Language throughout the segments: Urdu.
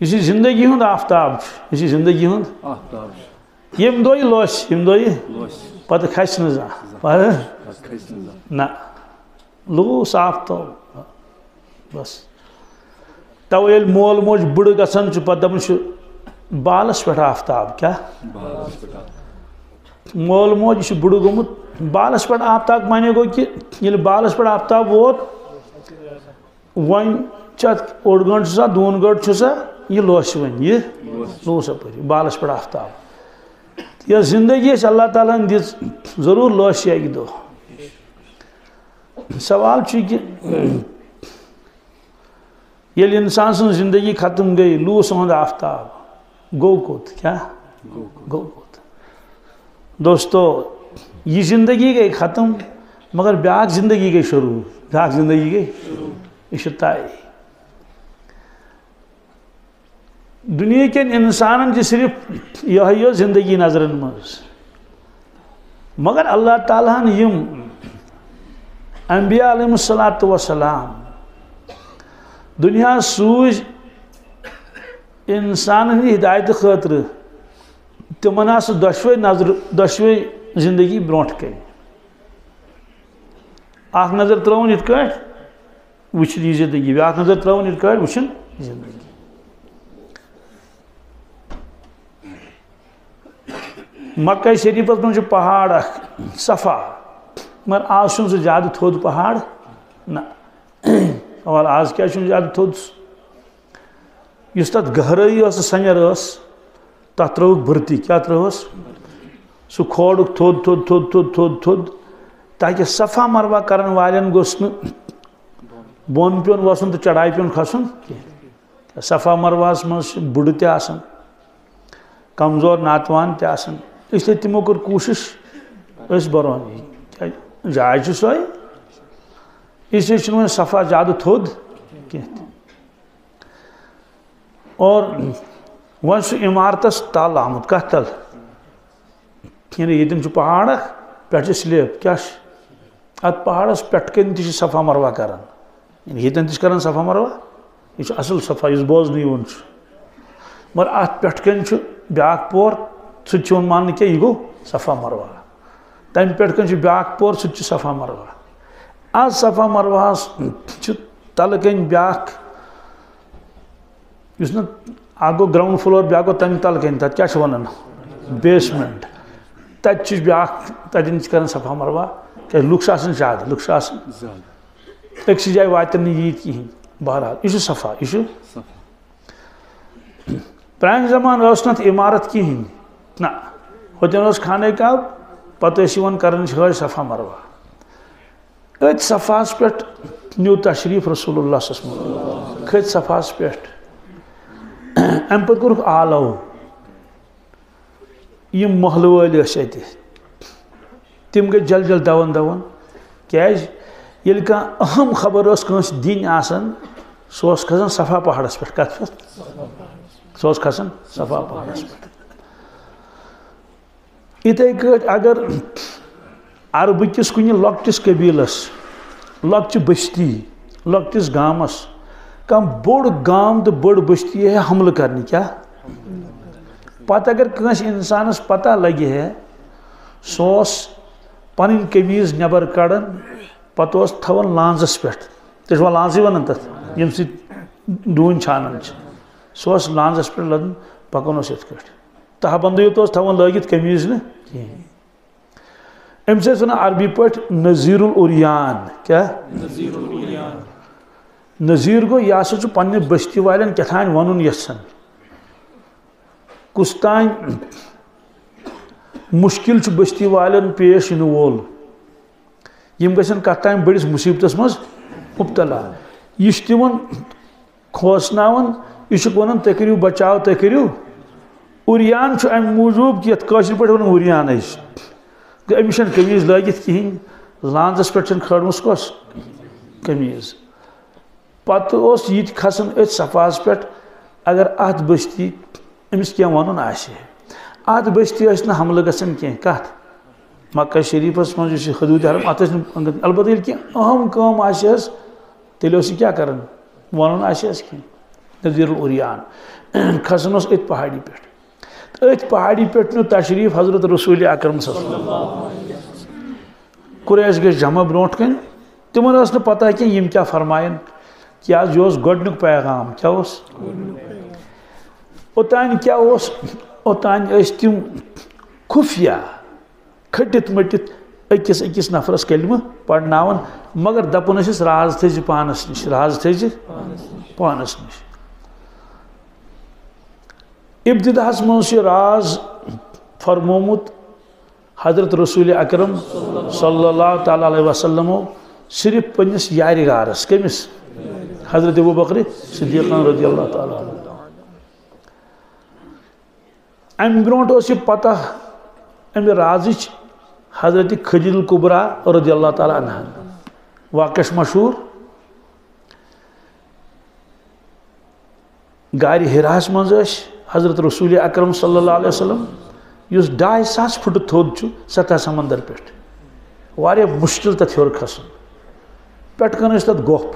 یہ زندگی ہند آفتاب یہ زندگی ہند یم دو لوس یم دو پتہ کھس نا لوس آفتاب بس تو یل مول موج بڑ گژھان پتہ دپان بالس پہ آفتاب کیا مول موج یہ بڑ گومت بالس پہ آفتاب مانے گو کہ یل بالس پہ آفتاب ووت ون اوڑ گنٹ سا دون گنٹ سا یہ لوس ون یہ لوس اپر بالس پہ آفتاب یہ زندگی اللہ تعالیٰ دِژ ضرور لوس اکہ دہ سوال کہ یل انسان سن زندگی ختم گئی لوس ہند آفتاب گو کوت کیا گو کوت دوستو یہ زندگی گئی ختم مگر بیاکھ زندگی گئی شروع بیاکھ زندگی گئی یہ طے دنیا کن انسانن صرف یہ زندگی نظرن مز مگر اللہ تعالیٰ یم انبیاء علیہ الصلوۃ والسلام دنیا سوز انسان ہندی ہدایت خاطر تمن آس دشوے نظر دشوے زندگی برونٹ کن اخ نظر ترون یت کٹ وچن یہ زندگی بیاکھ نظر ترون یت کٹ وچن زندگی مکہ شریفس من پہاڑ اخ صفا مگر آج سہ زیادہ تھود پہاڑ نا اور آج کیا زیادہ تھود اس تر گہرائی سنیر تر تروک برتی کیا تروس سہ کھوڑک تھود تھود تھود تھود تھود تھود تاکہ صفا مروہ کرن والن گوس بون پیون وسن تو چڑھائی پیون کھسن صفا مروہس مز بڑ تہ آسان کمزور ناتوان تہ آسان اس لیے تمو کر کوشش اس برون جائے سوے اس لیے صفا زیادہ تھود کی اور ون سہ عمارتس تل آمت کت تل یعنی یتن پہاڑ پہ سلیب کیا ات پہاڑس پہ کن تہ صفا مروہ کران یتن تہ کران صفا مروہ یہ اصل صفا اس بوزن یون مگر ات پہ کن بیاکھ پور سہ مان کیا یہ گو صفا مروہ تم پہ بیاکھ پور سہ صفا مروہ آج صفا مروہس تل کن بیاکھ اس نا اکھ گو گراؤنڈ فلور بیاکھ گو تم تل کن تک کیا ونان بیسمنٹ تت بیاکھ تتن کران صفا مروہ کہ لُکھ آسان زیادہ لُکھ آسان أکسی جائے واتن ییت کہین بہرحال یہ صفا یہ پران زمان اس نت عمارت کہین نا ہوتن اس خانہ کعب پتہ یوان کرن چھٲج صفا مروہ ات صفاس پہ نیو تشریف رسول اللہ صلی اللہ علیہ وسلم کھت صفاس پہ ام پتہ کورک آلو یم محل ول ات تم گئی جل جل دون دون کیاز یل کان اہم خبر اس کنس دین آسان سہ کھسان صفا پہاڑس پہ کت پہ سہ کھسان صفا پہاڑس پہ اتھے کٹ اگر عرب کس کن لکٹس قبیلس لکچ بستی لکٹس گامس کم بوڑ گام تو بڑ بستی ہے حملہ کرنے کیا پتہ اگر کنس انسانس پتہ لگی ہے سوس پن قمیض نبر کڑان پتہ اس تھوان لانزس پہ تیس لانزی ونان تر یم سی ڈون چھانان سوس لانزس پہ لدن پکان اس ات کٹ تہ بند یوت تھوان لگت قمیض نا ام سے عربی پہ نذیر العریان کیا نذیر گو یہ سا پنہ بستی والن کتان ون یسان کس تان مشکل بستی والن پیش ان وول یم گھن کت تان بڑس مصیبتس مز مبتلا یہ تمن کھوسناون یہ ونان تُہۍ کٔرِو بچاو تُہۍ کٔرِو عریان ام موجوب کہ یت کٲشِر پٲٹھۍ ونان عریان أمِس چھنہٕ قمیٖض لٲگِتھ کِہیٖنۍ لانزس پٮ۪ٹھ چھنہٕ کھٲڑمٕژ کۄس قمیٖض پتہٕ اوس یہِ تہِ کھسان أتھۍ صفاہس پٮ۪ٹھ اگر اتھ بستی أمِس کینٛہہ وَنُن آسہِ اتھ بستی ٲسۍ نہٕ حملہٕ گژھان کینٛہہ کتھ مکہ شریفس منٛز یُس یہِ حدوٗدِ حرم اتھ ٲسۍ نہٕ البتہ ییٚلہِ کینٛہہ اہم کٲم آسہِ حظ تیٚلہِ اوس یہِ کیٛاہ کران وَنُن آسہِ حظ کینٛہہ نذیر العریان کھسن اس ات پہاڑی پہ ات پہاڑی پہ نیو تشریف حضرت رسول اکرم صلی اللہ علیہ وسلم قریش گئی جمع برونٹ کن تمن اس پتہ کہ یم کیا فرمائن کیا یہ گۄڈنیُک پیغام کیا اوتان کیا اوتان تم خفیہ کھٹت مٹت اکس نفرس کلمہ پڑھناون مگر دپن اس راز تھز پانس نش راز تھز پانس نش ابتداس من راز فرمومت حضرت رسول اکرم صلی اللہ تعالی علیہ وسلم صرف پنس یار غارس کمس حضرت ابو بکر صدیق رضی اللہ تعالی عنہ ام برونٹ اس یہ پتہ ام رازچ حضرت خدیجہ الکبریٰ رضی اللہ تعالی عنہ واقع مشہور غار ہراس مز حضرت رسول اکرم صلی اللہ علیہ وسلم اس 250 فٹ تھود سطح سمندر پہ واریاہ مشکل تت ہور کھسن پٹ کن تت گوپ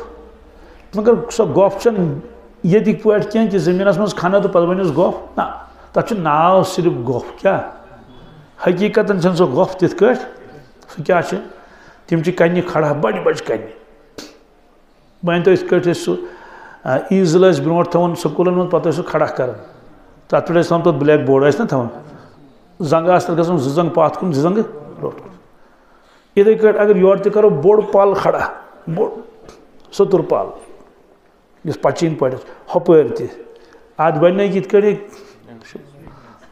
مگر سو گوپ چن یتک پہ کہ زمینس مز کھنہ تو پتہ ونس گوپ نا تک ناو صرف گوپ کیا حقیقت سو گوپ تت کٹ سہ کیا تم کنہ کھڑا بڑی بڑ کنہ مین تو ات کٹ سہ ایزل برونٹ تھوان سکولن من پتہ سہ کھڑا کران تت پہ تھوان تت بلیک بورڈ نا تھوان زنگ آس تک گژھان زنگ پاتھ کن زنگ برونٹ کن اتھے کٹ اگر یور تہ کرو بوڑ پل کھڑا بوڑ سطر پل اس پچین پڑھ ہپر تہ ات بن یت کٹ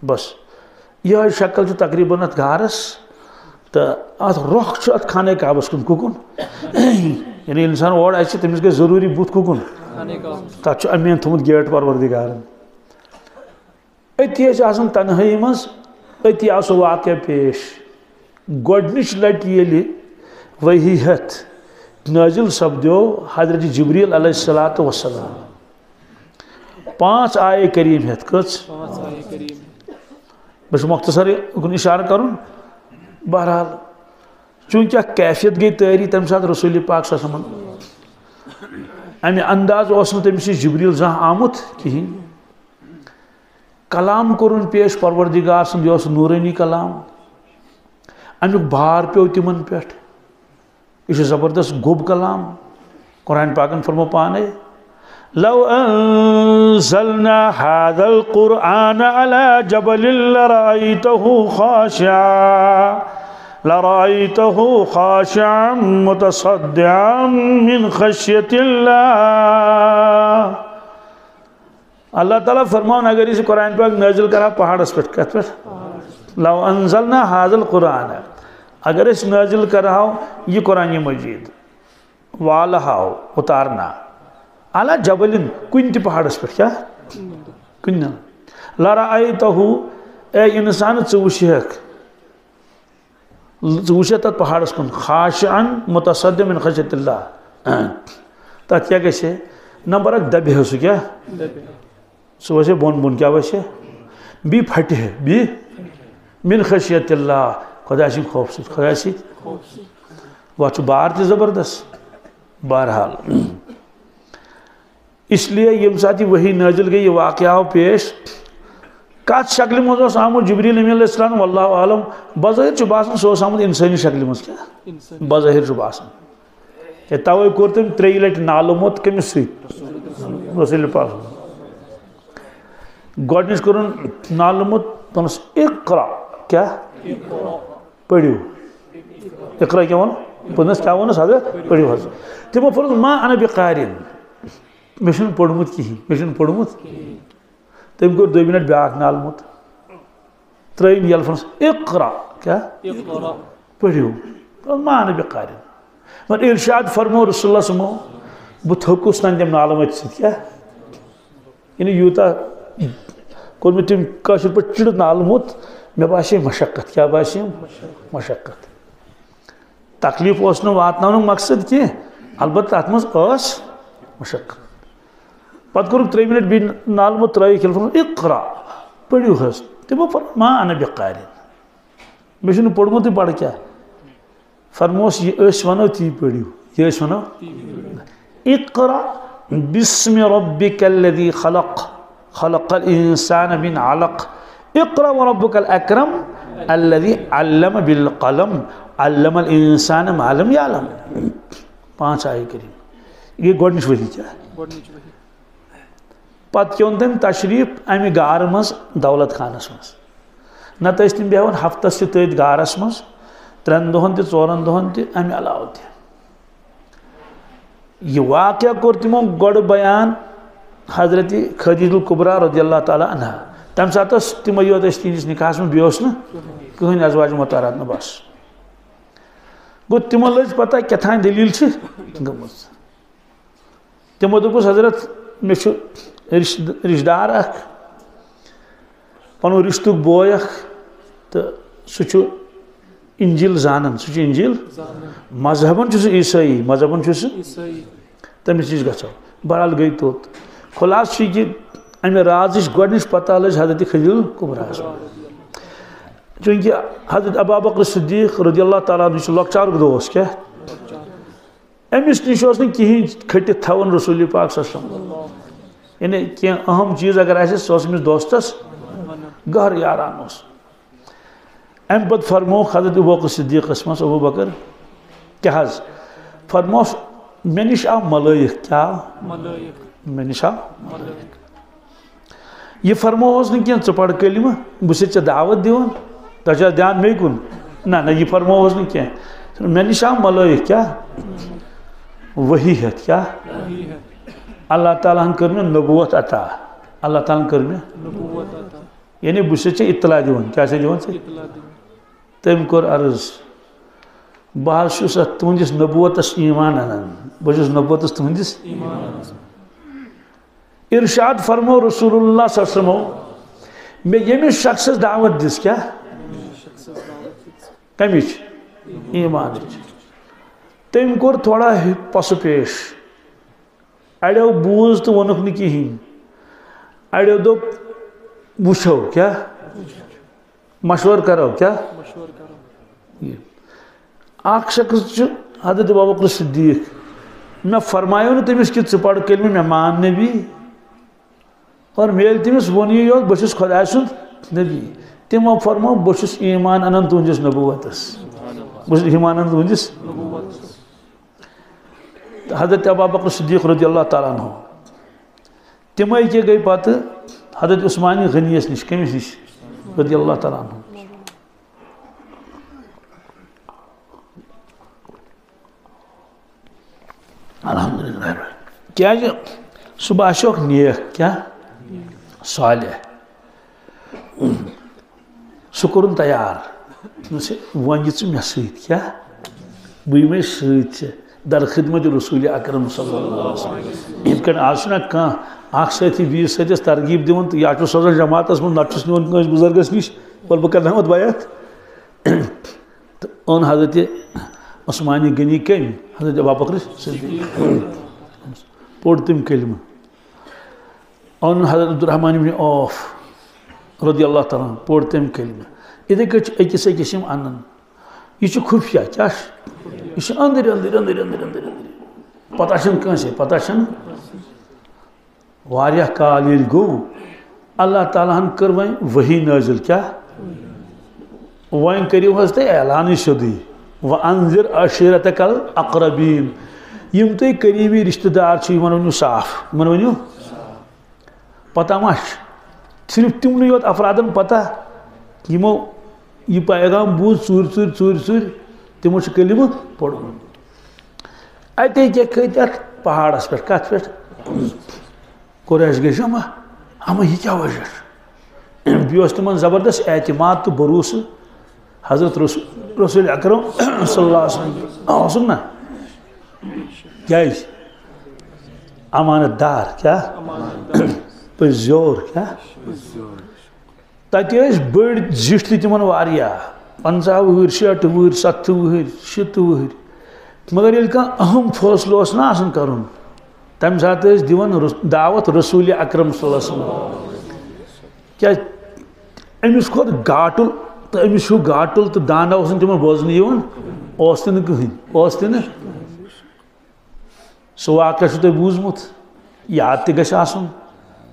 بس یہ شکل تقریباً ات گارس تو ات روخ ات خانہ کعبس کن ککن یعنی انسان اور آئے تمس گئی ضروری بت ککن تک امین تھومت گیٹ پروردگارن اتی آسان تنہائی مز اتی آو سہ واقعہ پیش گۄڈنِچ لٹہِ ییٚلہِ وحی ہتھ نازل سپدیو حضرت جبریل علیہ الصلوۃ والسلام 5 آیے کریم ہتھ کٔژ بس مختصر کن اشارہ کرن بہرحال چونکہ کیفیت گئی تاری تمہ سات رسول پاک صلی اللہ علیہ وسلم امہ انداز اس تمس جبریل زانٛہہ آمت کہین کلام کورن پیش پروردگار سند یہ نورانی کلام امیک بار پیو تمن پہ یہ زبردست گوب کلام قرآن پاکن فرمو پانے لو انزلنا هذا القرآن على جبل لرأيته خاشعا متصدعا من خشية الله اللہ تعالیٰ فرمان اگر اس قرآن پاک نازل کرا پہاڑس پہ کت پہ لو انزلنا هذا القرآن اگر اس نازل کراؤ یہ قرآن مجید والہاؤ اتارنا علی جبلن کن تی پہاڑس پہ کیا کن لرأیتہو اے انسان ژوشیک تت پہاڑس کن خاشعن متصدع من خشیت اللہ تت کیا گژھِ نمبر 1 دبہ سہ کیا سہ وسے بون بون کیا وسے بی پھٹہ بی من خشیت اللہ خدا سن خوف خدا سن وہ بار تہ زبردست بہرحال اس لیے یم سات وہی نازل گئی یہ واقعہ پیش کت شکل مز آمت جبریل امین علیہ السلام واللہ عالم بظاہر باسان سہ آمت انسانی شکل مز کیا بظاہر باسان توے کور تم 3 لٹہ نالومت کمس ست رسول پاک گۄڈنِچ کورن نالومت پنس اقرا کیا پڑھو اقرا کیا ون پنس کیا ونس حضرت پڑھو حض تمو فرض ما انا بقارن مشن پڑھمت کہین مشن پڑھمت تم کور 2 منٹ بیاکھ نالمت تریم یل فرس اقرا کیا پڑھو ما انا بقارن مگر ارشاد فرمو رسول اللہ صلی اللہ علیہ وسلم بہ تھوکس نن تم نالمت ست کیا یعنی یوتا کور میں تم کاشر پہ چڑ نالمت مے باسے مشقت کیا باسے مشقت تکلیف اس واتن مقصد کی البتہ ات مز مشقت پتہ کور 3 منٹ بی نالمت ترائیک اقرا پڑھو حس تمو پر ما انا بقارن مجھے پڑھمت پڑھ کیا فرموس یہ ونو تی پڑھو یہ ونو اقرا بسم ربك الذي خلق خلق الإنسان من علق اقرأ وربك الأكرم الذي علم بالقلم علم الإنسان ما لم يعلم 5 آیے کریم یہ گۄڈنِچ ؤری کیا پتہٕ کیون تم تشریف امہِ گارٕ منٛز دولت خانس منٛز نتہٕ ٲسۍ تِم بیٚہوان ہفتس تہِ تٔتھۍ گارس منٛز 3 دۄہن تہِ 4 دۄہن تہِ امہِ علاوٕ تہِ یہ واقعہ کوٚر تِمو گۄڈٕ بیان حضرت خدیجہ الکبریٰ رضی اللہ تعالیٰ عنہ تمہِ ساتہٕ ٲس تِمے یوت ٲسۍ تِہنٛدِس نکاحس منٛز بیٚیہِ اوس نہٕ کٕہٕنۍ ازواج مطہرات نہٕ بس گوٚو تِمن لٔج پتہ کیٛاتھانۍ دٔلیٖل چھِ گٔمٕژ تِمو دوٚپُس حضرت مےٚ چھُ رشتہٕ دار اکھ پنُن رشتُک بوے اکھ تہٕ سُہ چھُ انجیل زانان سُہ چھُ انجیل مذہبن چھُ سُہ عیسٲیی مذہبن چھُ سُہ تٔمِس نِش گژھو بہرحال گٔے توٚت خلاصہٕ چھُ یہِ کہِ امہِ رازٕچ گۄڈنِچ پتہ لٔج حضرت خدیجہ الکبریٰ چوٗنٛکہِ حضرت ابوٗبکر صدیق رضی اللہ تعالیٰ عنہ چھُ لۄکچارُک دوس کیٛاہ أمِس نِش اوس نہٕ کِہیٖنۍ کھٔٹِتھ تھاوُن رسول پاک صلی اللہ علیہ وسلم یعنی کینٛہہ اہم چیٖز اگر آسہِ سُہ اوس أمِس دوستس گہرٕ یاران اوس امہِ پتہٕ فرمووُکھ حضرت ابوٗبکر صدیقس منٛز ابوٗبکر کیٛاہ حظ فرمووُس مےٚ نِش آو ملٲیِک کیٛاہ مےٚ نِش آو یہ فرمووُس نہٕ کینٛہہ ژٕ پر کلمہٕ بہٕ چھُسے ژےٚ دعوت دِوان تۄہہِ چھا دھیان مے کُن نہ یہ فرمووُس نہٕ کینٛہہ مےٚ نِش آو ملٲیِک کیٛاہ وحی ہٮ۪تھ کیٛاہ اللہ تعالیٰ ہن کٔر مےٚ نبوت عطا اللہ تعالیٰ ہن کٔر مےٚ یعنی بہٕ چھُسے ژےٚ اطلاع دِوان کیٛاہ چھُسے دِوان ژےٚ تٔمۍ کوٚر عرض بہٕ حظ چھُس اتھ تُہنٛدِس نبوتس ایمان انان بہٕ چھُس نبوتس تُہنٛدِس ارشاد فرمو رسول اللہ صلی اللہ علیہ وسلم مےٚ ییٚمِس شخصس دعوت دِژ کیٛاہ کمِچ ایمانٕچ تٔمۍ کوٚر تھوڑا پسہٕ پیش اڑیو بوٗز تہٕ ووٚنُکھ نہٕ کِہیٖنۍ اڑیو دوٚپ وٕچھو کیٛاہ مشورٕ کرو کیٛاہ اکھ شخص چھُ حضرت ابوٗبکر صدیق مےٚ فرمایو نہٕ تٔمِس کہِ ژٕ پر کلمہٕ مےٚ مان نبی اور مےٚ ییٚلہِ تٔمِس ووٚن یی یوت بہٕ چھُس خۄداے سُنٛد نبی تِمو فرمو بہٕ چھُس ایمان انان تُہنٛدِس نبوتس بہٕ چھُس ایمان انان تُہنٛدِس حضرت ابوٗبکر صدیق رضی اللہ تعالیٰ عنہ تِمے کیٛاہ گٔے پتہٕ حضرت عثمان غنی یس نِش کٔمِس نِش رضی اللہ تعالیٰ عنہ الحمدللہ کیٛازِ سُہ باسیوکھ نیک کیٛاہ صالح سُہ کوٚرُن تیار وۄنۍ یہِ ژٕ مےٚ سۭتۍ کیٛاہ بہٕ یِمے سۭتۍ ژےٚ در خدمت رسول اکرم صلی اللہ علیہ وسلم یِتھ کٔنۍ آز چھُنہ کانٛہہ اکھ سٲتھی بیٚیِس سۭتۍ ترغیٖب دِوان تہٕ یا چھُ سوزان جماعتس منٛز نتہٕ چھُس نِوان کٲنٛسہِ بُزرگس نِش وَلہٕ بہٕ کرناوتھ بیعت تہٕ اوٚن حضرت عثمان غنی کٔمۍ حضرت ابوٗبکر صدیق پوٚر تٔمۍ کلمہٕ اوٚن حضرت عبدالرحمان ابن عوف رضی اللہ تعالیٰ عنہ پوٚر تٔمۍ کلمہٕ یِتھَے کٔٹھۍ چھِ أکِس أکِس یِم اَنان یہِ چھُ خُفیہ کیٛاہ چھُ یہِ چھُ أنٛدٕرۍ أنٛدٕرۍ أنٛدٕرۍ أنٛدٕرۍ أنٛدٕرۍ أنٛدٕرۍ پتہ چھنہٕ کٲنٛسے پتہ چھنہٕ واریاہ کال ییٚلہِ گوٚو اللہ تعالیٰ ہن کٔر وۄنۍ وحی نٲزِل کیٛاہ وۄنۍ کٔرِو حظ تُہۍ اعلانٕے سیوٚدُے وَأَنذِر عَشِیرَتَکَ الْأَقْرَبیٖن یِم تۄہہِ قریٖبی رشتہٕ دار چھِ یِمن ؤنِو صاف یِمن ؤنِو پتہ ما چھِ صرف تِمنٕے یوت افرادن پتہ یِمو یہِ پیغام بوٗز ژوٗرِ ژوٗرِ ژوٗرِ ژوٗرِ تِمو چھُ کلمہٕ پوٚرمُت اتے کیٛاہ کھٔتۍ اتھ پہاڑس پٮ۪ٹھ کتھ پٮ۪ٹھ قُریش گٔے جمع یہِ کیٛاہ وجہ چھُ بیٚیہِ اوس تِمن زبردست اعتماد تہٕ بروسہٕ حضرت رسول اکرم صلی اللہ علیہ وسلم اوسُکھ نا کیٛازِ امانت دار کیٛاہ پٔزۍ زیوٗر کیٛاہ تتہِ ٲسۍ بٔڑۍ زِٹھۍ تہِ تِمن واریاہ 50 وُہٕرۍ 60 وُہٕرۍ 70 وُہٕرۍ 70 وُہٕرۍ مگر ییٚلہِ کانٛہہ اہم فٲصلہٕ اوس نا آسان کرُن تمہِ ساتہٕ ٲسۍ دِوان دعوت رسول اکرم صلی اللہ علیہ وسلم کیٛازِ أمِس کھوٚت گاٹُل تہٕ أمِس ہیوٗ گاٹُل تہٕ دانہ اوس نہٕ تِمن بوزنہٕ یِوان اوس تہِ نہٕ کٕہٕنۍ اوس تہِ نہٕ سُہ واقعہ چھُو تۄہہِ بوٗزمُت یاد تہ گژھِ آسُن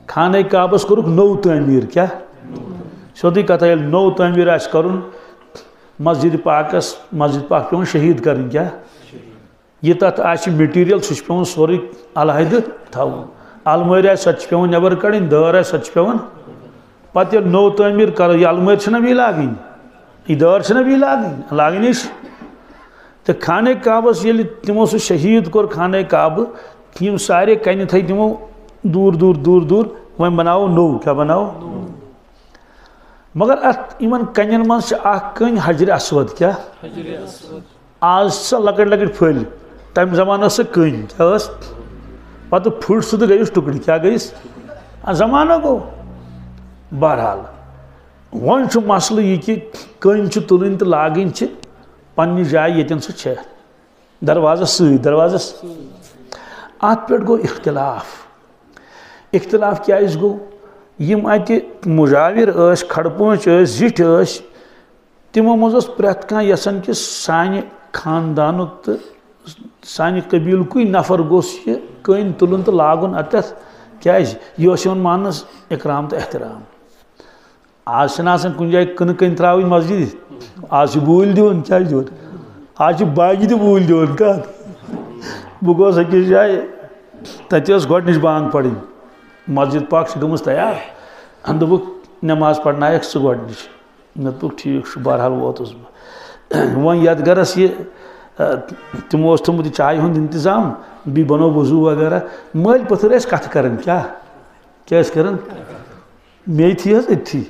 خانہ کعبس کوٚرُکھ نوٚو تعمیٖر کیٛاہ سیوٚدُے کتھا ییٚلہِ نوٚو تعمیٖر آسہِ کَرُن مسجد پاک پیوٚن شہیٖد کَرٕنۍ کیٛاہ یہ تَتھ آسہِ میٹیٖریل سُہ چھُ پیوٚن سورُے علیحدٕ تھاوُن المٲرۍ آسہِ سۄ تہِ چھِ پیوٚن نٮ۪بر کڑٕنۍ دٲر آسہِ سۄ تہِ چھِ پیوٚن پتہٕ ییٚلہِ نوٚو تعمیٖر کَرو یہِ المٲرۍ چھِنہ بیٚیہِ لاگٕنۍ یہِ دٲر چھِنہ بیٚیہِ لاگٕنۍ چھِ تہٕ خانہ کعبس ییٚلہِ تِمو سُہ شہیٖد کوٚر خانہ کعبہٕ یِم سارے کَنہِ تھٲے تِمو دوٗر دوٗر دوٗر دوٗر وۄنۍ بناوو نوٚو کیٛاہ بناوو مگر اتھ یِمن کَنٮ۪ن منٛز چھِ اکھ کٔنۍ حجرِ اسود کیٛاہ آز چھِ سۄ لۄکٕٹۍ لۄکٕٹۍ پھٔلۍ تمہِ زمانہٕ ٲس سۄ کٔنۍ کیٛاہ ٲس پتہٕ پھٕٹ سُہ تہٕ گٔیَس ٹُکڑِ کیٛاہ گٔیَس زمانہ گوٚو بہرحال وۄنۍ چھُ مسلہٕ یہِ کہِ کٔنۍ چھِ تُلٕنۍ تہٕ لاگٕنۍ چھِ پننہِ جایہِ ییٚتٮ۪ن سُہ چھےٚ دروازس سۭتۍ دروازس اتھ پٮ۪ٹھ گوٚو اختلاف کیٛازِ گوٚو یِم اتہِ مُجاوِر ٲسۍ کھڑپوٗنٛچ ٲسۍ زِٹھۍ ٲسۍ تِمو منٛز اوس پرٛٮ۪تھ کانٛہہ یژھان کہِ سانہِ خاندانُک تہٕ سانہِ قبیٖلکُے نفر گوٚژھ یہِ کٔنۍ تُلُن تہٕ لاگُن اتٮ۪تھ کیٛازِ یہِ اوس یِوان ماننہٕ اِکرام تہٕ احترام آز چھِنہٕ آسان کُنہِ جایہِ کٕنہٕ کٔنۍ ترٛاوٕنۍ مسجدِ آز چھِ بوٗلۍ دِوان کیٛاہ چھِ دِوان آز چھِ باقٕے تہِ بوٗلۍ دِوان کَتھ بہٕ گوٚوُس أکِس جایہِ تَتہِ ٲس گۄڈنِچ بانٛگ پرٕنۍ مسجد پاک چھِ گٔمٕژ تیار دوٚپُکھ نٮ۪ماز پرنایکھ ژٕ گۄڈنِچ مےٚ دوٚپُکھ ٹھیٖک چھُ بہرحال ووتُس بہٕ وۄنۍ یتھ گرس یہِ تِمو اوس تھوٚمُت یہِ چایہِ ہُنٛد انتظام بیٚیہِ بنوو وضوٗ وغیرہ مٲلۍ پٔتھٕر ٲسۍ کتھٕ کران کیٛاہ ٲسۍ کران میٚتھی حظ أتھی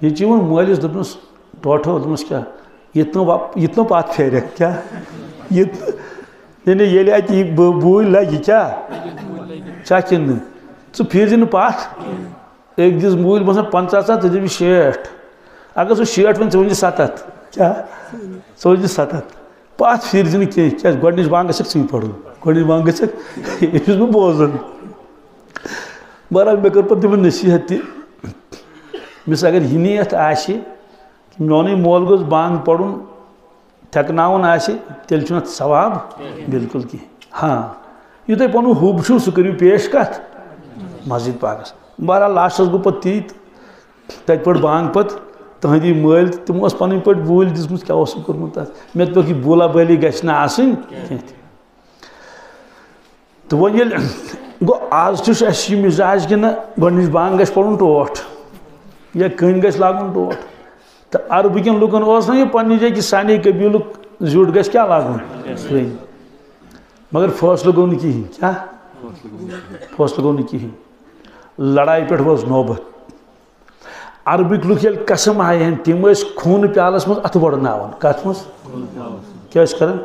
ییٚتہِ چھِ یِوان مٲلِس دوٚپنَس ٹوٹھو دوٚپنَس کیٛاہ یِتنو پتھ پھیرکھ کیٛاہ یعنی ییٚلہِ اتہِ یہِ بوٗلۍ لگہِ کیٛاہ چھا کِنہٕ نہٕ ژٕ پھیٖرزِ نہٕ پتھ أکۍ دِس بوٗلۍ باسان 50 ژٕ دِمہِ 60 اگر سُہ 60 وۄنۍ ژٕ ؤنزِ 70 کیٛاہ ژٕ ؤنزِ 70 پتھ پھیٖرزِ نہٕ کینٛہہ کیٛازِ گۄڈنِچ بانٛگ گژھکھ ژٕے پرُن گۄڈنِچ بانٛگ گژھکھ یہِ چھُس بہٕ بوزان بہرحال مےٚ کٔر پتہٕ تِمن نصیٖحت تہِ مِس اگر یہِ نِیت آسہِ میونٕے مول گوٚژھ بانٛگ پرُن تھٮ۪کناوُن آسہِ تیٚلہِ چھُنہٕ اتھ ثواب بِلکُل کینٛہہ ہاں یہِ تۄہہِ پنُن حُب چھُو سُہ کٔرِو پیش کتھ مسجد پاکس بہرحال لاسٹس گوٚو پتہٕ تی تتہِ پٔر بانٛگ پتہٕ تٕہنٛدی مٲلۍ تہٕ تِمو ٲس پنٕنۍ پٲٹھۍ بوٗلۍ دِژمٕژ کیٛاہ اوسُکھ کوٚرمُت تتھ مےٚ دوٚپُکھ یہِ بولا بٲلی گژھِ نہٕ آسٕنۍ کینٛہہ تہِ تہٕ وۄنۍ ییٚلہِ گوٚو آز تہِ چھُ اسہِ یہِ مِزاج کہِ نہ گۄڈنِچ بانٛگ گژھِ پرُن ٹوٹھ یا کٔنۍ گژھِ لاگُن ٹوٹھ تہٕ عربہٕ کٮ۪ن لُکن اوس نہ یہِ پننہِ جایہِ کہِ سانے قبیٖلُک زیُٹھ گژھِ کیٛاہ لاگُن کٔنۍ مگر فٲصلہٕ گوٚو نہٕ کِہینۍ کیٛاہ فٲصلہٕ گوٚو نہٕ کِہینۍ لڑایہِ پٮ۪ٹھ وٲژ نوبت عربٕکۍ لُکھ ییٚلہِ قسم آیہِ تِم ٲسۍ خوٗنہٕ پیالس منٛز اَتھٕ بڑناوان کتھ منٛز کیٛاہ ٲسۍ کران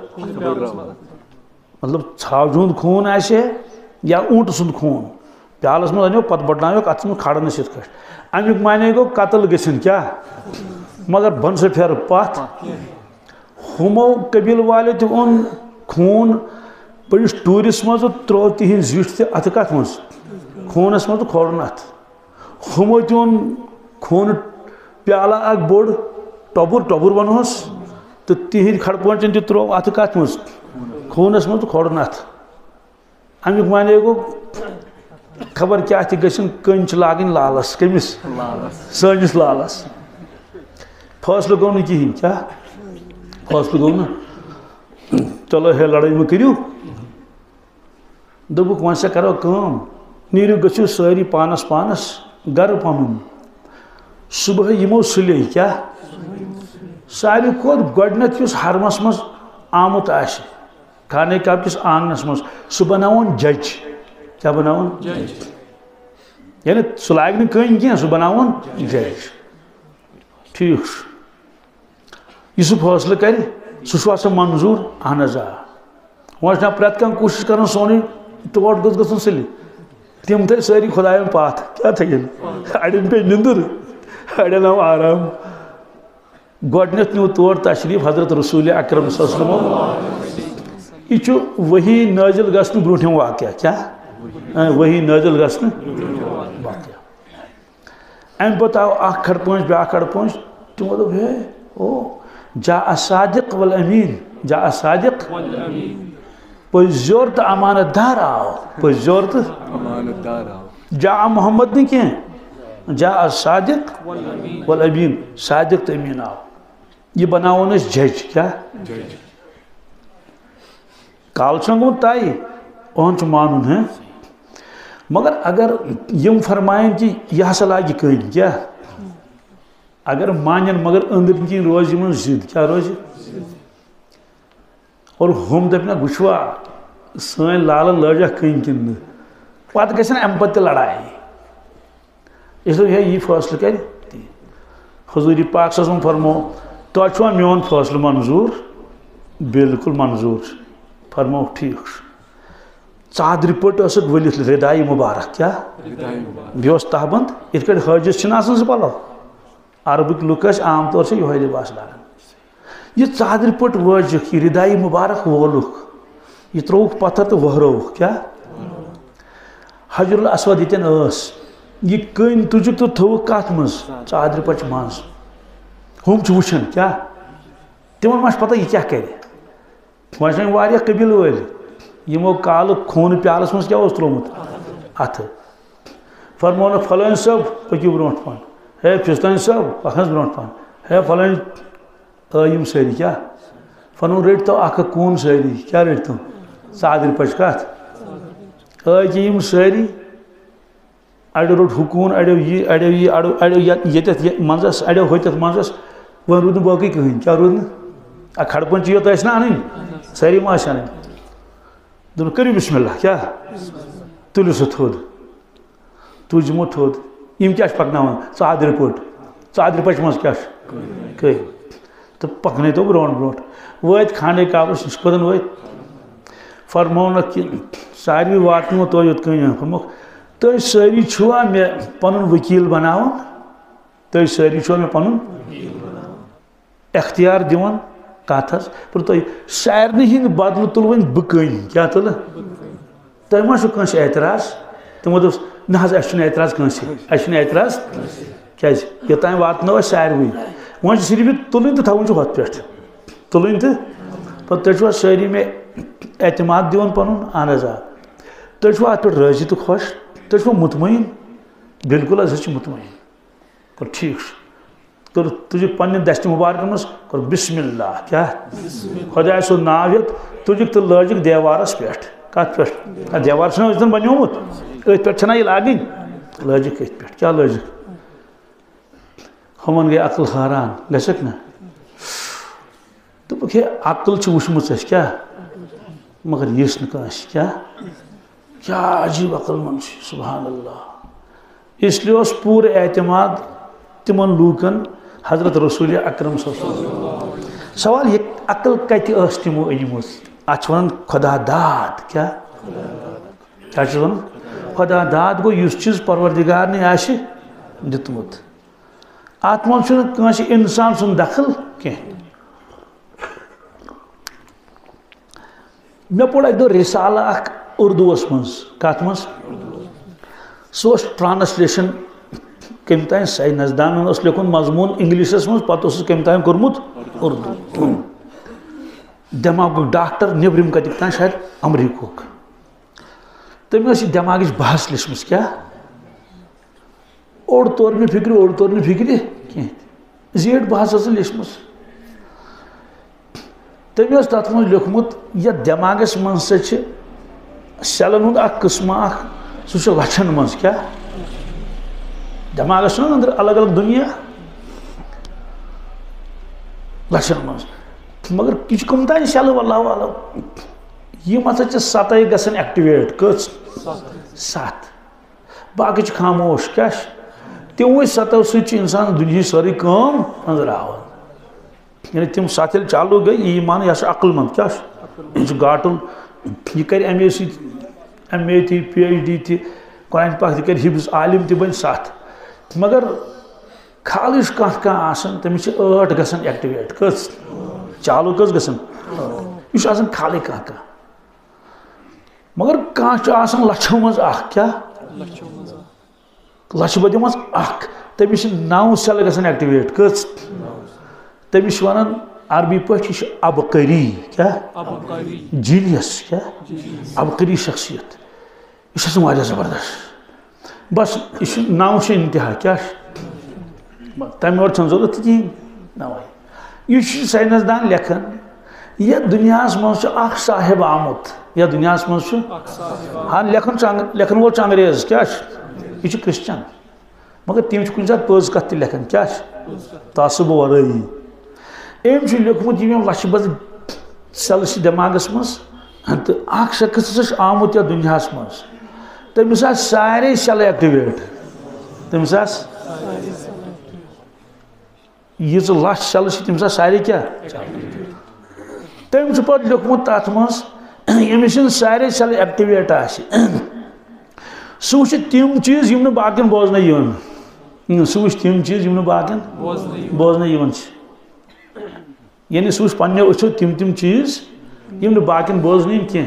مطلب ژھاوجہِ ہُنٛد خوٗن آسہِ یا اوٗنٹہٕ سُنٛد خوٗن پیالس منٛز أنِو پتہٕ بڑنٲیوکھ اَتھس منٛز کھڑنس یِتھ کٲٹھۍ امیُک معنے گوٚو قتل گٔژھِنۍ کیٛاہ مگر بۄنہٕ سۄ پھیرٕ پتھ ہُمو قبیٖل والیو تہِ اوٚن خوٗن بٔڑِس ٹوٗرِس منٛز تہٕ ترٛوو تِہنٛدۍ زِٹھۍ تہِ اَتھٕ کتھ منٛز خوٗنس منٛز تہٕ کھولُن اَتھ ہُمو تہِ اوٚن خوٗنہٕ پیالہ اکھ بوٚڑ ٹۄبُر ونہوس تہٕ تِہنٛدۍ کھڑپونچن تہِ ترٛوو اَتھٕ کتھ منٛز خوٗنس منٛز تہٕ کھولُن اَتھ امیُک معنے گوٚو خبر کیٛاہ تہِ گٔژھِنۍ کٔنۍ چھِ لاگٕنۍ لالس کٔمِس سٲنِس لالس فٲصلہٕ گوٚو نہٕ کِہینۍ کیٛاہ فٲصلہٕ گوٚو نہٕ چلو ہے لڑٲے مہٕ کٔرِو دوٚپُکھ وۄنۍ سا کرو کٲم نیٖرِو گٔژھِو سٲری پانس پانس گرٕ پنُن صبحٲے یِمو سُلے کیٛاہ ساروی کھۄتہٕ گۄڈٕنیتھ یُس حرمس منٛز آمُت آسہِ خانہ کعبہ کِس آنگنس منٛز سُہ بناوُن جج کیٛاہ بناوُن یعنی سُہ لاگہِ نہٕ کٔنۍ کینٛہہ سُہ بناوُن جج ٹھیٖک چھُ یہِ سُہ فٲصلہٕ کرِ سُہ چھُ آسان منظوٗر اہن حظ آ وۄنۍ چھُنہ پرٮ۪تھ کانٛہہ کوٗشِش کران سونُے ٹوٹھ گوٚژھ گژھُن سُلہِ تِم تھٲے سٲری خۄداین پتھ کیٛاہ تھٲیِن اڑٮ۪ن پیٚیہِ نیندٕر اڑٮ۪ن آو آرام گۄڈٕنیتھ نیوٗ تور تشریٖف حضرت رسوٗلِ اکرم صلی اللہ علیہ وسلم یہِ چھُ ؤحی نٲزِل گژھنہٕ برونٛٹھِم واقعہ کیٛاہ ؤحی نٲزِل گژھنہٕ واقعہ امہِ پتہٕ آو اکھ کھڑپٲنٛچ بیٛاکھ کھڑپٲنٛچ تِمو دوٚپ ہے او جا صادق والامین جا صادق پزیور تو امانت دار آو پزیور تو امانت دار آو جا محمد نے کیا جا صادق والامین صادق تو امین آو یہ بناون اس جج کیا جج کال چنگو تائی اون چ مانون ہے مگر اگر یم فرمائیں کہ یہ ہسا لاگہ کن کیا اگر مانن مگر اندر کن روز من ضد کیا روز اور ہم دپنا گچھوا سن لال لجا کن کن پتہ گژھِ نا امہ پتہ لڑائی اس لیے یہ فیصلہ کر حضور پاک صلی اللہ علیہ وسلم فرمو تو چھوا میون فیصلہ منظور بالکل منظور فرمو ٹھیک چادر پٹ ٲسٕکھ ؤلِتھ ردائی مبارک کیا بیٚیہِ اوس تہبند یِتھ کٲٹھۍ حٲجِس چھِنہٕ آسان زٕ پَلو عربٕکۍ لُکھ ٲسۍ عام طور چھِ یِہوے لباس لاگان یہ چادر پٹ وٲجِکھ یہ ردائی مبارک وولُکھ یہ ترٛووُکھ پتھر تہٕ وہرٲوُکھ کیا حجر الاسود ییٚتٮ۪ن ٲس یہ کٔنۍ تُجِکھ تہٕ تھوٚوُکھ کتھ منٛز چادرِ پچہِ منٛز ہُم چھِ وٕچھان کیا تِمن ما چھِ پتہ یہِ کیٛاہ کرِ وۄنۍ چھِ واریاہ قبیٖل وٲلۍ یمو کالہٕ خوٗنہٕ پیالس منٛز کیٛاہ اوس ترٛوومُت اتھٕ فرمونکھ فلٲنۍ صٲب پٔکِو برٛونٛٹھ پہن ہے فِستٲنۍ صٲب پکھ حظ برٛونٛٹھ پہن ہے فلٲنۍ یِم سٲری کیٛاہ فرمون رٔٹۍتو اکھ اکھ کوٗن سٲری کیٛاہ رٔٹۍتو ژادرِ پچہِ کتھ کہِ یِم سٲری اڑیو روٚٹ ہُہ کوٗن اڑیو یہِ اڑیو ییٚتٮ۪تھ منٛزس اڑیو ہوٚتٮ۪تھ منٛزس وۄنۍ روٗد نہٕ باقٕے کٕہٕنۍ کیٛاہ روٗد نہٕ کھڑٕ پنٛچی یوت ٲسۍ نا اَنٕنۍ سٲری ما ٲسۍ اَنٕنۍ دوٚپُن کٔرِو بسم اللہ کیٛاہ تُلِو سُہ تھوٚد تُج یِمو تھوٚد یِم کیٛاہ چھِ پکناوان ژادرِ پٔٹ ژادرِ پچہِ منٛز کیٛاہ چھُ کٔرۍ تہٕ پکنٲیتو برٛونٛٹھ برٛونٛٹھ وٲتۍ کھانڈے کعبس نِش کوٚتن وٲتۍ فرمونکھ کہِ ساروی واتنو تۄہہِ یوٚت کٔنۍ فرموکھ تُہۍ سٲری چھُوا مےٚ پنُن ؤکیٖل بناوان تُہۍ سٲری چھُوا مےٚ پنُن اختیار دِوان کتھ حظ پر تُہۍ سارنٕے ہٕنٛدِ بدلہٕ تُل وۄنۍ بہٕ کٔنۍ کیٛاہ تُلہٕ تۄہہِ ما چھُو کٲنٛسہِ اعتراض تِمو دوٚپُس نہ حظ اَسہِ چھُنہٕ اعتراض کٲنٛسہِ اَسہِ چھُنہٕ اعتراض کیٛازِ یوٚتانۍ واتنٲو اَسہِ ساروٕے وۄنۍ چھِ صرف یہِ تُلٕنۍ تہٕ تھاوٕنۍ چھُ ہۄتھ پٮ۪ٹھ تُلٕنۍ تہٕ پتہٕ تُہۍ چھُوا سٲری مےٚ اعتماد دِوان پنُن اہن حظ آ تُہۍ چھُوا اتھ پٮ۪ٹھ رٲضی تہٕ خۄش تُہۍ چھُوا مطمعین بالکل حظ أسۍ چھِ مطمعین کوٚر ٹھیٖک چھُ کوٚر تُجِکھ پننہِ دستہِ مُبارکن منٛز کوٚر بسم اللہ کیٛاہ خۄداے سُنٛد ناو ہیٚتھ تُجِکھ تہٕ لٲجِکھ دیوارس پٮ۪ٹھ کتھ پٮ۪ٹھ دیوار چھُنہ أسۍ زن بنیومُت أتھۍ پٮ۪ٹھ چھَنا یہِ لاگٕنۍ لٲجِکھ أتھۍ پٮ۪ٹھ کیٛاہ لٲجِکھ ہُمن گٔے عقل حٲران گژھکھ نا دوٚپُکھ ہے عقل چھِ وٕچھمٕژ اَسہِ کیٛاہ مگر یِژھ نہٕ کٲنٛسہِ کیٛاہ عجیٖب عقل منٛد چھُ سبحان اللہ اس لیے اوس پوٗرٕ اعتماد تِمن لوٗکن حضرت رسول اکرم صلی اللہ علیہ وسلم سوال یہِ عقل کتہِ ٲس تِمو أنمٕژ اتھ چھِ ونان خۄدا داد کیٛاہ چھِ ونان خۄدا داد گوٚو یُس چیٖز پروردِگارنٕے آسہِ دیُتمُت اتھ منٛز چھُنہٕ کٲنٛسہِ انسان سُنٛد دخل کینٛہہ مےٚ پوٚر اکہِ دۄہ رِسالہٕ اکھ اُردوٗوس منٛز کتھ منٛز سُہ اوس ٹرانسلیشن کٔمۍ تانۍ ساینسدانن اوس لیوکھمُت مضموٗن انگلشس منٛز پتہٕ اوسُس کٔمۍ تانۍ کوٚرمُت اُردو دٮ۪ماغُک ڈاکٹر نیٚبرِم کتیُک تانۍ شاید امریٖکہُک تٔمۍ ٲس یہِ دٮ۪ماغٕچ بحث لیچھمٕژ کیٛاہ اوٚڑ توٚر نہٕ فِکرِ اوٚڑ توٚر نہٕ فِکرِ کینٛہہ زیٖٹھ بحث ٲسٕن لیچھمٕژ تٔمۍ اوس تتھ منٛز لیوکھمُت یتھ دٮ۪ماغس منٛز سا چھِ سیلن ہُنٛد اکھ قٕسمہ اکھ سُہ چھُ لچھن منٛز کیٛاہ دٮ۪ماغس چھُنہ أنٛدرٕ الگ الگ دُنیا لچھن منٛز مگر یہِ چھُ کٕم تانۍ سیلہٕ واللہ عالم یِم ہسا چھِ 7 گژھان ایکٹِویٹ کٔژ 7 باقٕے چھِ خاموش کیٛاہ چھِ تِموٕے 7 سۭتۍ چھُ اِنسان دُنہِچ سٲرٕے کٲم أنٛزراوان یعنی تِم 7 ییٚلہِ چالوٗ گٔے یی مان یہِ ہسا عقل منٛد کیٛاہ چھُ یہِ چھُ گاٹُل یہِ کرِ MA سۭتۍ MA تہِ PhD تہِ قرآن پاک تہِ کرِ حِفظ عالِم تہِ بنہِ 7 مگر خالٕے چھُ کانٛہہ آسان تٔمِس چھِ 8 گژھان ایکٹِویٹ کٔژ چالوٗ کٔژ گژھان یہِ چھُ آسان خالٕے کانٛہہ مگر کانٛہہ چھُ آسان لچھو منٛز اکھ کیٛاہ لچھِ بٔدی منٛز اکھ تٔمِس چھِ 9 سیلہٕ گژھان ایکٹِویٹ کٔژ تٔمِس چھِ ونان عربی پہ عبقری کیا جینیس کیا عبقری شخصیت یہ واریاہ زبردست بس یہ نو سے انتہا کیا تمہ اور ضرورت کہین نوے یہ سائنسدان لکھان یہ دنیا مز صاحب آمت یا دنیا مز ہاں لکھن وول انگریز کیا یہ کرسچن مگر تم کن سات پز کت لکھان کیا تعصب ورائی ام لیکھمت یم لچھ بد سیلس دماغس مز تو اخ شخص آمت یا دنیا مز تمس سارے سیل ایکٹیویٹ تمس یہ لچھ سیل تمس سارے کیا تم پہ لیکھمت تر مز یمس سارے سیل ایکٹیویٹ سہ وچ تم چیز یم باقین بوزن سہ وچ تم چیز یم باقین بوزن یعنی سہ وچ پنو اچھو تم چیز یم باقین بوزن کی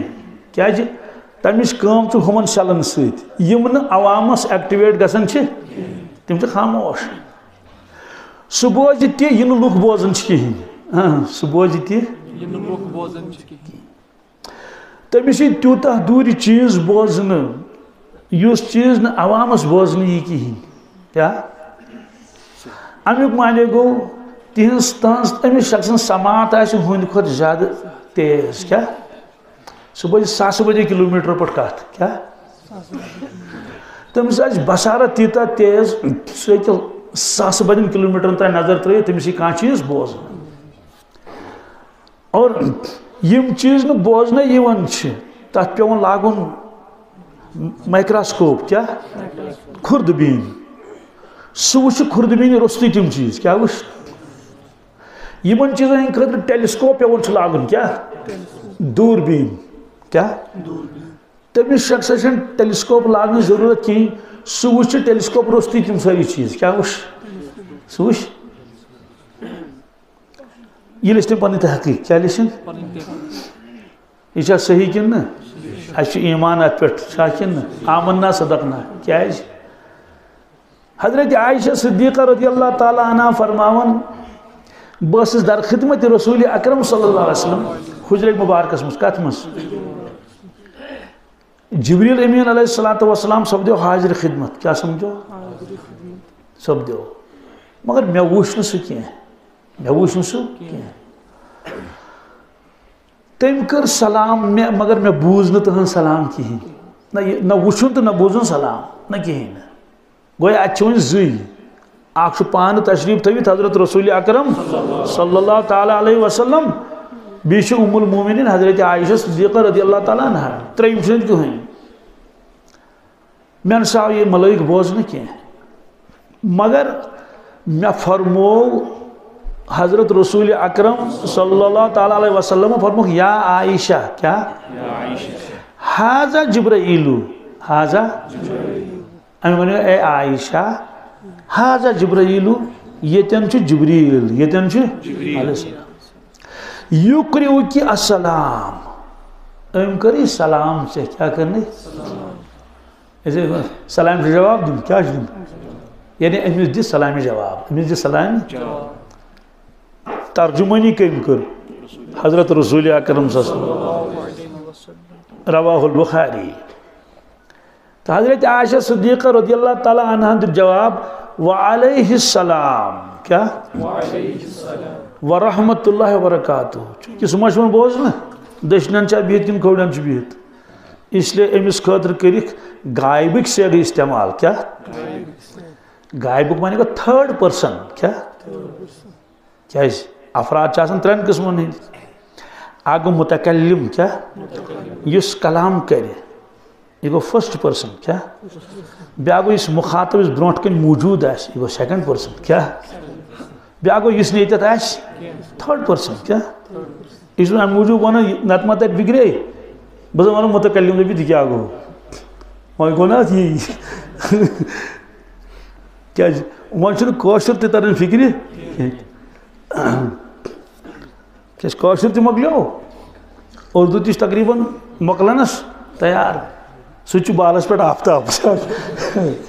تمچ کام ہمن سیلن ست یم عوامس ایکٹیویٹ گژھان تم خاموش سہ بوزِ تہ یہ لوک بوزان کہین سہ بوزِ تہ تمس تیوتہ دور چیز بوزن اس چیز نا عوامس بوزن یہ کہین کیا امیک معنی گو تہذ تمس شخص سماعت ہند کھت زیادہ تیز کیا سہ بوزِ 100 بجے کلومیٹر پہ کت کیا تمس بصارت تیتہ تیز سہ 100 بجے کلومیٹر تین نظر ترٲیِتھ تمس کھانا چیز بوزن اور یم چیز نا بوزن تک پیون لاگن مائکروسکوپ کیا خوردبین سہ وچ خوردبین رستی تم چیز کیا وچ یمن چیزن ہند خاطر ٹیلیسکوپ پیون لاگن کیا دوربین کیا تمس شخص ٹیلیسکوپ لاگن ضرورت کہیں سہ وچ ٹیلیسکوپ رستی تم ساری چیز کیا وچ سہ وچ یہ لچھ پن تحقیق کیا لچھن یہ صحیح کن نا اس ایمان ات پہ کن آمنا صدقنا کیا حضرت عائشہ صدیقہ رضی اللہ تعالی عنہ فرماون بس در خدمت رسول اکرم صلی اللہ علیہ وسلم حجر مبارکس مز کت مز جبریل امین علیہ السلام سپدو حاضر خدمت کیا سمجھو سپدو مگر مے وچھ نہ سہ کینٛہہ مے وچھ نہ سہ کینٛہہ تم کر سلام مگر مے بوز نہ تہن سلام کہین نہ وچھن تو نہ بوزن سلام نہ کہین گویا ات ون زی اخ پان تشریف تھوت حضرت رسول اکرم صلی اللہ تعالی علیہ وسلم بیش ام المومنین حضرت عائشہ صدیقہ رضی اللہ تعالی عنہ تریم چھن کہین میں سا یہ ملائک بوزن کی مگر میں فرمو حضرت رسول اکرم صلی اللہ تعالی علیہ وسلم فرمو یا عائشہ کیا حاذا جبرائیل حاذا امی اے عائشہ حاذا جبرائیل یتن چھ جبریل یتن چھ علیہ السلام یقرئ کی السلام ام کری سلام سے کیا کرنے ایسے سلام سے جواب دیں کیا دیں یعنی امس دی سلامی جواب امس دی سلامی ترجمانی کم کر حضرت رسول اکرم صلی اللہ علیہ وسلم رواہ البخاری تو حضرت عائشہ صدیقہ رضی اللہ تعالی عنہ دی جواب وعلیہ السلام کیا ورحمت اللہ وبرکاتہ چونکہ سمجھون بوز نا دشنن چا بیت کن کھوڑن چھ بیت اس لیے امس خاطر کرک غائبک سیغ استعمال کیا غائبک معنی گو تھرڈ پرسن کیا کیا افراد چاہسن ترین قسمن ہند اگ متکلم کیا یس کلام کرے یہ گو فرسٹ پرسن کیا بیا گو اس مخاطب اس برونٹ کن موجود ہے یہ گو سیکنڈ پرسن کیا بیا گو اس نیتت ہے تھرڈ پرسن کیا اس میں موجود ہونا نتمت بگڑے بس ہمارا متکلم نے بھی کیا گو وہاں گو نا تھی کیا وہاں چھوڑ کوشر تی ترین فکری کیا کوشر تی مکلیو اردو تیس تقریباً مکلنس تیار سوچو بالس پر آفتاب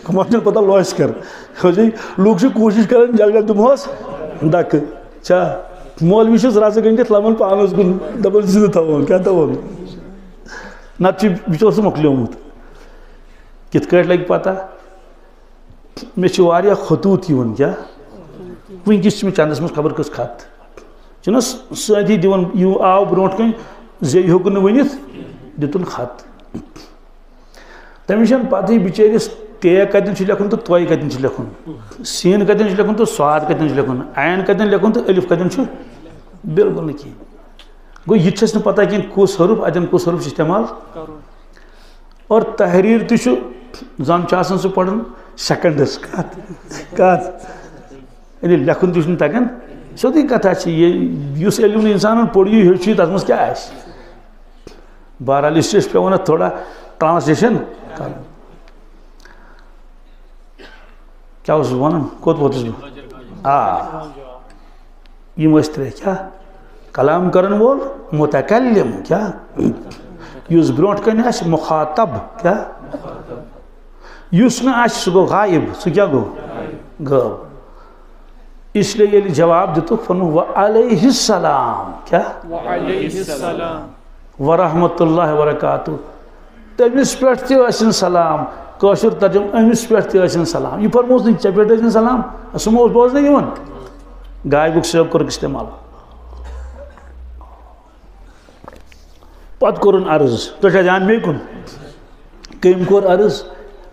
کمانچن پتہ لوائس کر لوگ سے کوشش کریں جل جل تم ہوس دک چاہ مولوی چھُس رَزٕ گٔنڈِتھ لَمان پانَس کُن دَپان چھُس نہٕ تھاوُن کیٛاہ تھاوُن نَتہٕ چھُ بِچور سُہ مۄکلیومُت کِتھ کٲٹھۍ لَگہِ پَتہ مےٚ چھِ واریاہ خطوٗط یِوان کیٛاہ وٕنکٮ۪س چھِ مےٚ چَندَس منٛز خبر کٔژ خط چھُنہ سۭتی دِوان یہِ آو برونٛٹھ کَنۍ زے ہیوٚکُن نہٕ ؤنِتھ دِتُن خط تٔمِس چھَنہٕ پَتہٕے بِچٲرِس ٹے کَتٮ۪ن چھُ لیکھُن تہٕ توے کَتٮ۪ن چھُ لیکھُن سیٖن کَتٮ۪ن چھُ لیکھُن تہٕ سواد کَتٮ۪ن چھُ لیکھُن عین کَتٮ۪ن لیکھُن تہٕ ألِف کَتٮ۪ن چھُ بِلکُل نہٕ کِہیٖنۍ گوٚو یہِ تہِ چھَس نہٕ پَتہ کِہیٖنۍ کُس حرف اَتٮ۪ن کُس حرف چھُ اِستعمال اور تحریٖر تہِ چھُ زَن چھُ آسان سُہ پَرُن سٮ۪کنٛڈَس کَتھ یعنی لیکھُن تہِ چھُنہٕ تَگان سیوٚدُے کَتھا چھِ یُس علم نہٕ اِنسانَن پوٚر یی ہیوٚچھ یی تَتھ منٛز کیٛاہ آسہِ بہرحال اِس لیے چھُ پٮ۪وان اَتھ تھوڑا ٹرٛانسلیشَن کَرُن کیٛاہ اوسُس بہٕ وَنان کوٚت ووتُس بہٕ آ یِم ٲسۍ ترٛےٚ کیٛاہ کلام کَرَن وول مُتَکَلِم کیٛاہ یُس برونٛٹھ کَنہِ آسہِ مُخاطب کیٛاہ یُس نہٕ آسہِ سُہ گوٚو غایب سُہ کیٛاہ گوٚو غٲب اس لیے ییٚلہِ جواب دِتُکھ فرموو وعلیہ السلام کیٛاہ ورحمتہ اللہ وبرکاتہ تٔمِس پٮ۪ٹھ تہِ ٲسِن سلام کٲشُر ترجُم أمِس پٮ۪ٹھ تہِ ٲسِن سلام یہِ فرمووُس نہٕ ژےٚ پٮ۪ٹھ ٲسِن سلام سُہ مہ اوس بوزنہٕ یِوان غایبُک صٲب کوٚرُکھ اِستعمال پتہٕ کوٚرُن عرض تُہۍ چھا دھیان بیٚیہِ کُن کٔمۍ کوٚر عرض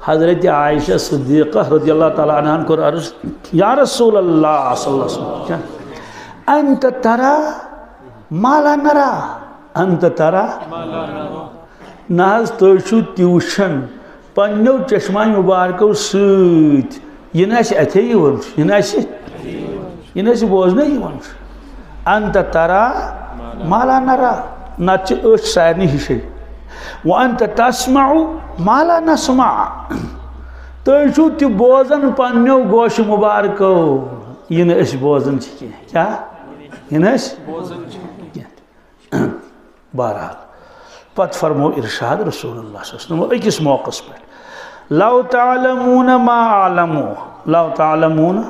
حضرت عائشہ صدیقہ رضی اللہ تعالیٰ عنہن کوٚر عرض یا رسول اللہ صلی اللہ علیہ وسلم کیٛاہ انت ترا ما لا نرا انت ترا نہ حظ تُہۍ چھُو تہِ وٕچھان پنٛنیو چشماے مُبارکو سۭتۍ یہِ نہٕ اَسہِ اَتھے یِوان چھُ یہِ نہٕ اَسہِ بوزنَے یِوان چھُ انت ترا ما لا نرا نتہٕ چھِ أچھ سارنٕے ہِشے وانت تسمع ما لا نسمع تُہۍ چھُو تہِ بوزان پنٛنیو گوشہِ مُبارکو یہِ نہٕ أسۍ بوزان چھِ کینٛہہ کیٛاہ یہِ نہٕ أسۍ کینٛہہ بہرحال پتہٕ فرموو ارشاد رسول اللہ صلی اللہ علیہ وسلم أکِس موقعس پٮ۪ٹھ لو تعلمون ما علمو لو تعلمون